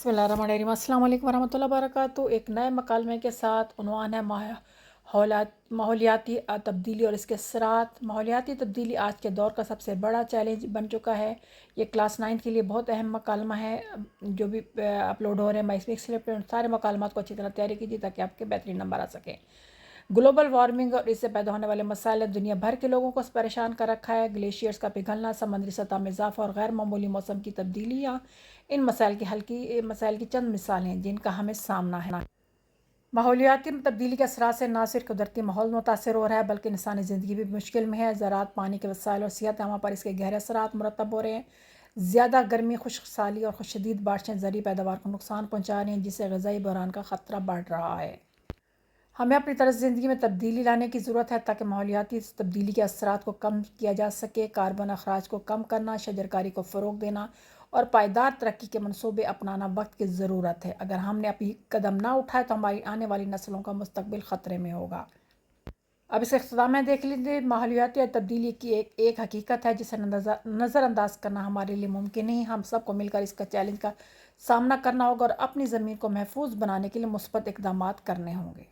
बिस्मिल्लाहिर्रहमानिर्रहीम। अस्सलाम वालेकुम वरहमतुल्लाहि वबरकातुहू। एक नए मकालमे के साथ उन्वान है माहौलियाती तब्दीली और इसके असरात। माहौलियाती तब्दीली आज के दौर का सबसे बड़ा चैलेंज बन चुका है। ये क्लास 9 के लिए बहुत अहम मकालमा है। जो भी अपलोड हो रहे हैं, मैं इसमें सिलेक्ट सारे मकालमात को अच्छी तरह तैयारी कीजिए ताकि आपके बेहतरीन नंबर आ सकें। ग्लोबल वार्मिंग और इससे पैदा होने वाले मसाइल ने दुनिया भर के लोगों को परेशान कर रखा है। ग्लेशियर्स का पिघलना, समुद्री सतह में इजाफा और गैर मामूली मौसम की तब्दीलियाँ इन मसाइल की चंद मिसालें हैं जिनका हमें सामना है। माहौलियाती तब्दीली के असरात से न सिर्फ कुदरती माहौल मुतासर हो रहा है बल्कि इंसानी ज़िंदगी भी मुश्किल में है। ज़राअत, पानी के वसाइल और सेहत अमा पर इसके गहरे असरात मुरतब हो रहे हैं। ज़्यादा गर्मी, खुश्क साली और शदीद बारिशें ज़रूरी पैदावार को नुकसान पहुँचा रही हैं, जिससे ग़िज़ाई बहरान का ख़तरा बढ़ रहा है। हमें अपनी तर्ज़ ज़िंदगी में तब्दीली लाने की ज़रूरत है ताकि माहौलियाती तब्दीली के असरात को कम किया जा सके। कार्बन अखराज को कम करना, शजरकारी को फ़रोग़ देना और पायदार तरक्की के मनसूबे अपनाना वक्त की ज़रूरत है। अगर हमने अभी कदम ना उठाए तो हमारी आने वाली नस्लों का मुस्तकबिल ख़तरे में होगा। अब इस इख्तिताम में देख लीजिए, माहौलियाती तब्दीली की एक हकीकत है जिसे नज़रअंदाज करना हमारे लिए मुमकिन नहीं। हम सबको मिलकर इसका चैलेंज का सामना करना होगा और अपनी ज़मीन को महफूज बनाने के लिए मुस्बत इक़दामात करने होंगे।